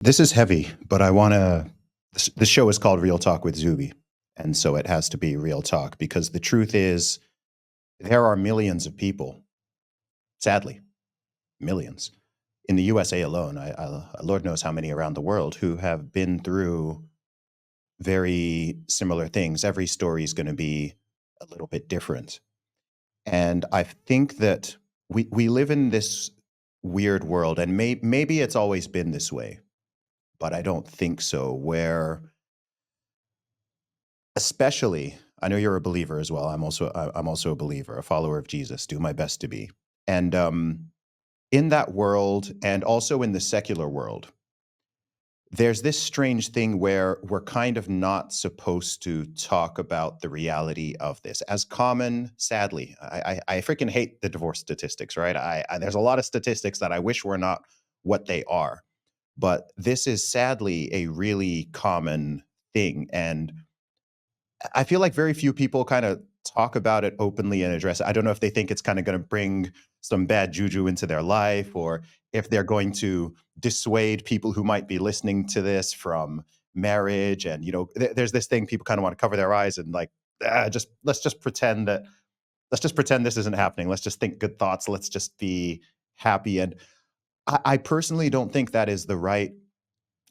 This is heavy, but I want to. The show is called Real Talk with Zuby. And so it has to be real talk because the truth is, there are millions of people, sadly, millions, in the USA alone. Lord knows how many around the world who have been through very similar things. Every story is going to be a little bit different. And I think that we live in this weird world, and maybe it's always been this way, but I don't think so, where especially, I know you're a believer as well. I'm also a believer, a follower of Jesus. Do my best to be. And in that world, and also in the secular world, there's this strange thing where we're kind of not supposed to talk about the reality of this. As common, sadly, I freaking hate the divorce statistics, right? There's a lot of statistics that I wish were not what they are, but this is sadly a really common thing, and I feel like very few people kind of talk about it openly and address it. I don't know if they think it's kind of going to bring some bad juju into their life, or if they're going to dissuade people who might be listening to this from marriage. And, there's this thing people kind of want to cover their eyes and like, just let's just pretend this isn't happening. Let's just think good thoughts. Let's just be happy. And I personally don't think that is the right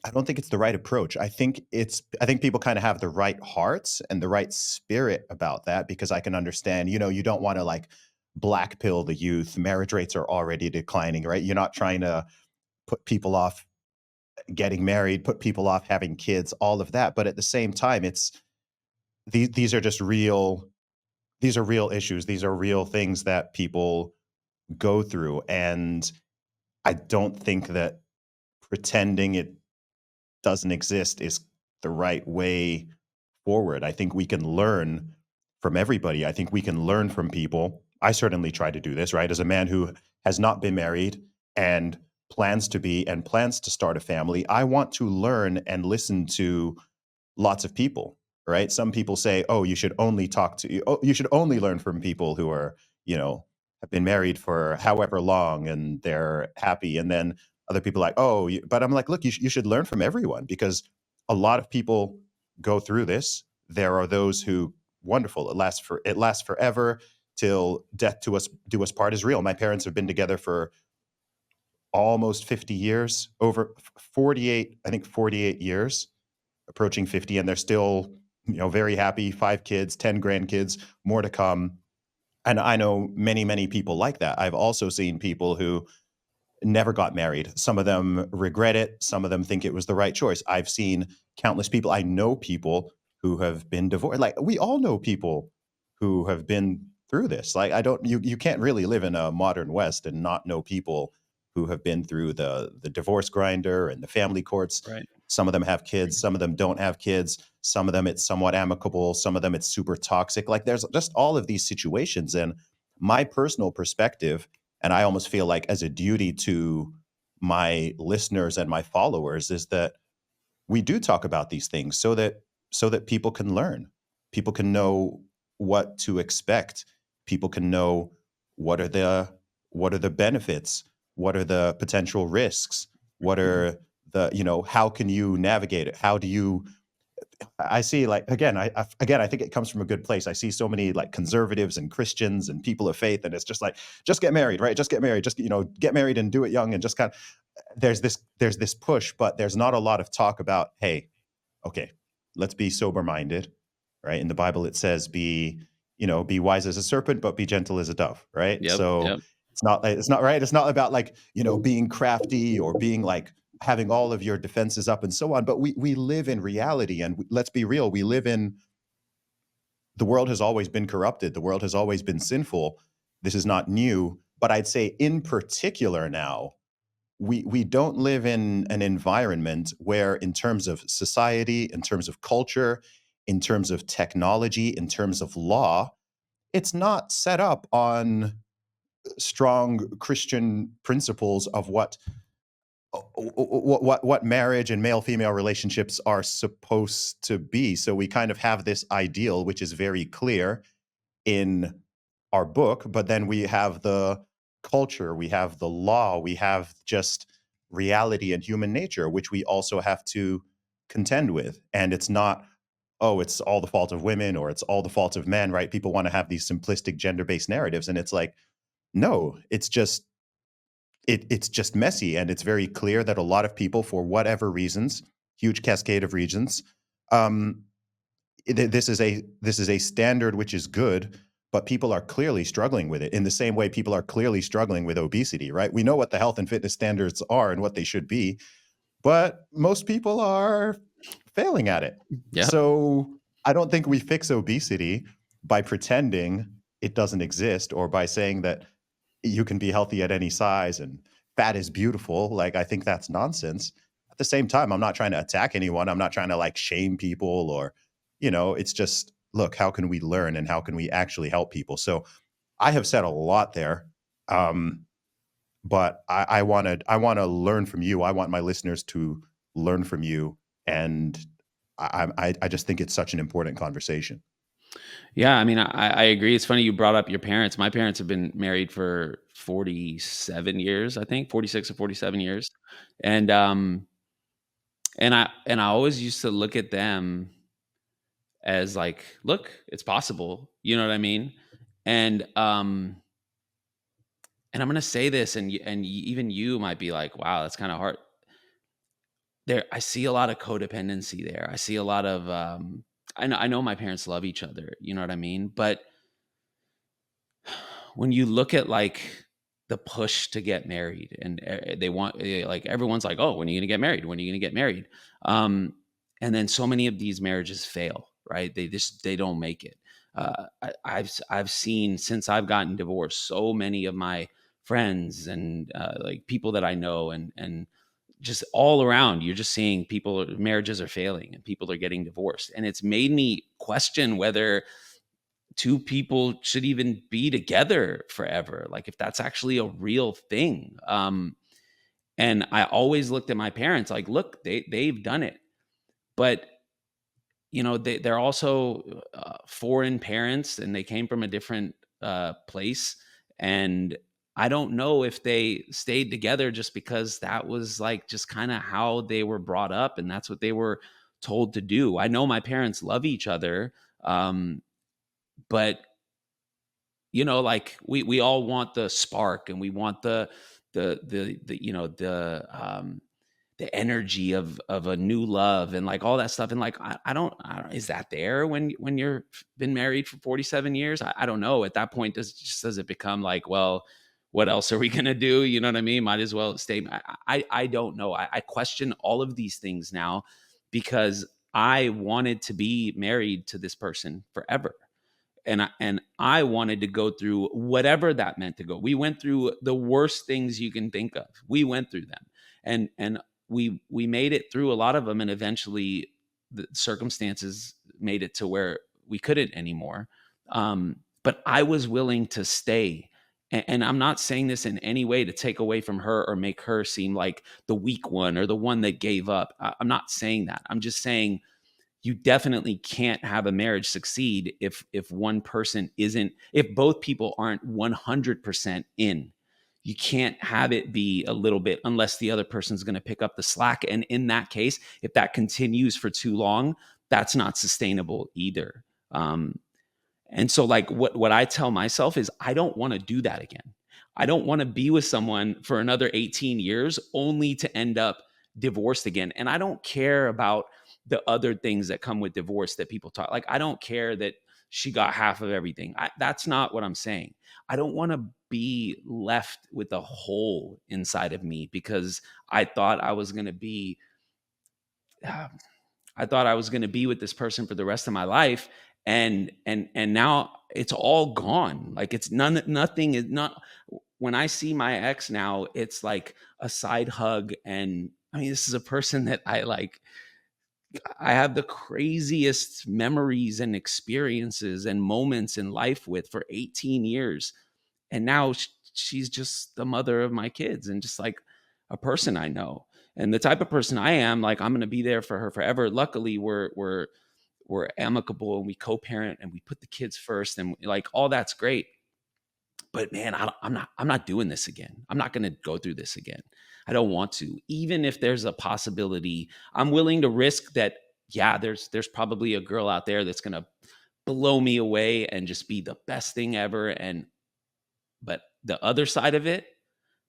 I don't think it's the right approach. I think people kind of have the right hearts and the right spirit about that, because I can understand, you don't want to like black pill the youth. Marriage rates are already declining, right? You're not trying to put people off getting married, put people off having kids, all of that. But at the same time, these are just these are real issues. These are real things that people go through. And I don't think that pretending it doesn't exist is the right way forward. I think we can learn from everybody. I think we can learn from people. I certainly try to do this, right? As a man who has not been married and plans to be and plans to start a family, I want to learn and listen to lots of people, right? Some people say, "Oh, you should only you should only learn from people who are, have been married for however long and they're happy." And then other people are like, "Oh, but I'm like, look, you should learn from everyone, because a lot of people go through this. There are those who wonderful. It lasts forever till death to us do us part is real. My parents have been together for almost 50 years, over 48, I think 48 years, approaching 50, and they're still, very happy, 5 kids, 10 grandkids, more to come. And I know many, many people like that. I've also seen people who never got married. Some of them regret it. Some of them think it was the right choice. I've seen countless people. I know people who have been divorced. Like, we all know people who have been through this. Like, I don't you can't really live in a modern West and not know people who have been through the divorce grinder and the family courts. Right. Some of them have kids, some of them don't have kids, some of them it's somewhat amicable, some of them it's super toxic. Like, there's just all of these situations. And my personal perspective, and I almost feel like as a duty to my listeners and my followers, is that we do talk about these things so that people can learn. People can know what to expect. People can know what are the what are the benefits, what are the potential risks, what Mhm. are how can you navigate it? How do you I see, like, again, I think it comes from a good place. I see so many like conservatives and Christians and people of faith, and it's just like, just get married, right? Just get married, just get married and do it young, and just kind of there's this push, but there's not a lot of talk about, hey, okay, let's be sober minded, right? In the Bible, it says, be wise as a serpent, but be gentle as a dove, right? Yep, So yep. it's not right. It's not about like, being crafty or being like having all of your defenses up and so on. But we live in reality, and let's be real. The world has always been corrupted. The world has always been sinful. This is not new. But I'd say in particular now, we don't live in an environment where, in terms of society, in terms of culture, in terms of technology, in terms of law, it's not set up on strong Christian principles of what marriage and male female relationships are supposed to be. So we kind of have this ideal, which is very clear in our book, but then we have the culture, we have the law, we have just reality and human nature, which we also have to contend with. And it's not, oh, it's all the fault of women or it's all the fault of men, right? People want to have these simplistic gender-based narratives. And it's like, no, it's just messy. And it's very clear that a lot of people, for whatever reasons, huge cascade of reasons, um, this is a standard which is good, but people are clearly struggling with it in the same way people are clearly struggling with obesity, right? We know what the health and fitness standards are and what they should be, but most people are failing at it. Yep. So I don't think we fix obesity by pretending it doesn't exist or by saying that you can be healthy at any size and fat is beautiful. Like, I think that's nonsense. At the same time, I'm not trying to attack anyone. I'm not trying to like shame people or, it's just, look, how can we learn and how can we actually help people? So I have said a lot there. Um, but I want to learn from you. I want my listeners to learn from you, and I just think it's such an important conversation. Yeah, I mean, I agree. It's funny you brought up your parents. My parents have been married for 47 years, I think, 46 or 47 years. And and I always used to look at them as like, look, it's possible. You know what I mean? And and I'm going to say this even you might be like, wow, that's kind of hard. There I see a lot of codependency there. I see a lot of I know my parents love each other, you know what I mean? But when you look at like the push to get married and they want like everyone's like, oh, when are you gonna get married, when are you gonna get married, um and then so many of these marriages fail, right? They don't make it. I've seen, since I've gotten divorced, so many of my friends and like people that I know and just all around, you're just seeing people, marriages are failing and people are getting divorced, and it's made me question whether two people should even be together forever, like if that's actually a real thing. And I always looked at my parents like, look, they've done it, but they're also foreign parents and they came from a different place, and I don't know if they stayed together just because that was like just kind of how they were brought up and that's what they were told to do. I know my parents love each other, but like we all want the spark and we want the energy of a new love and like all that stuff. And like I don't, is that there when you're been married for 47 years? I don't know. At that point, does it become like, well, what else are we gonna do? You know what I mean? Might as well stay. I don't know. I question all of these things now because I wanted to be married to this person forever, and I wanted to go through whatever that meant to go. We went through the worst things you can think of. We went through them, and we made it through a lot of them, and eventually the circumstances made it to where we couldn't anymore. But I was willing to stay. And I'm not saying this in any way to take away from her or make her seem like the weak one or the one that gave up. I'm not saying that. I'm just saying you definitely can't have a marriage succeed if one person isn't, if both people aren't 100% in. You can't have it be a little bit unless the other person's going to pick up the slack, and in that case, if that continues for too long, that's not sustainable either. And so like what I tell myself is I don't want to do that again. I don't want to be with someone for another 18 years only to end up divorced again. And I don't care about the other things that come with divorce that people talk. Like I don't care that she got half of everything. That's not what I'm saying. I don't want to be left with a hole inside of me because I thought I was going to be uh, I thought I was going to be with this person for the rest of my life, and now it's all gone. Like it's nothing is not. When I see my ex now, it's like a side hug, and I mean, this is a person that I like. I have the craziest memories and experiences and moments in life with for 18 years, and now she's just the mother of my kids and just like a person I know. And the type of person I am, like I'm going to be there for her forever. Luckily, we're amicable and we co-parent and we put the kids first, and like all that's great. But man, I'm not doing this again. I'm not going to go through this again. I don't want to. Even if there's a possibility, I'm willing to risk that. Yeah, there's probably a girl out there that's gonna blow me away and just be the best thing ever. And but the other side of it,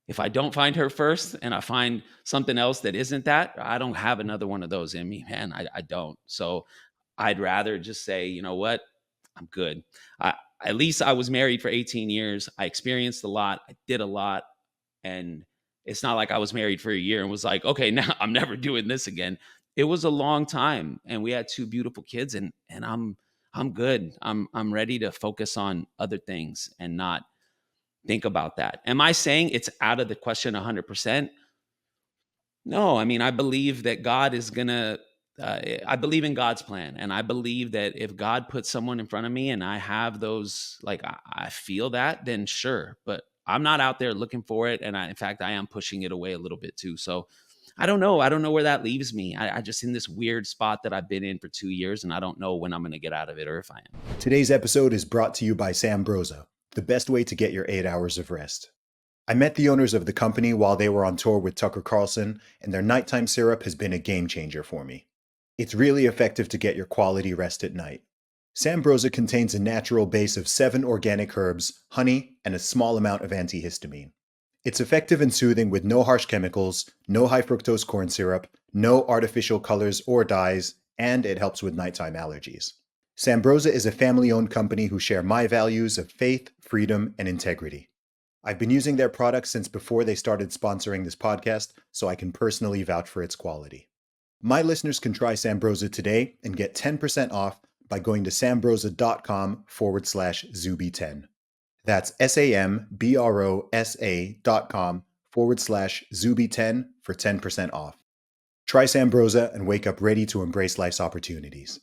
if I don't find her first and I find something else that isn't that, I don't have another one of those in me, man. I don't. So I'd rather just say, you know what, I'm good. I, at least I was married for 18 years. I experienced a lot. I did a lot. And it's not like I was married for a year and was like, okay, now I'm never doing this again. It was a long time, and we had two beautiful kids, and I'm good. I'm ready to focus on other things and not think about that. Am I saying it's out of the question 100%? No, I mean, I believe that God is gonna. I believe in God's plan, and I believe that if God puts someone in front of me, and I have those, like I feel that, then sure. But I'm not out there looking for it, and in fact, I am pushing it away a little bit too. So I don't know. I don't know where that leaves me. I just in this weird spot that I've been in for 2 years, and I don't know when I'm going to get out of it or if I am. Today's episode is brought to you by Sambrosa, the best way to get your 8 hours of rest. I met the owners of the company while they were on tour with Tucker Carlson, and their nighttime syrup has been a game changer for me. It's really effective to get your quality rest at night. Sambrosa contains a natural base of 7 organic herbs, honey, and a small amount of antihistamine. It's effective and soothing with no harsh chemicals, no high fructose corn syrup, no artificial colors or dyes, and it helps with nighttime allergies. Sambrosa is a family-owned company who share my values of faith, freedom, and integrity. I've been using their products since before they started sponsoring this podcast, so I can personally vouch for its quality. My listeners can try Sambrosa today and get 10% off by going to sambrosa.com/Zuby10. That's SAMBROSA.com/Zuby10 for 10% off. Try Sambrosa and wake up ready to embrace life's opportunities.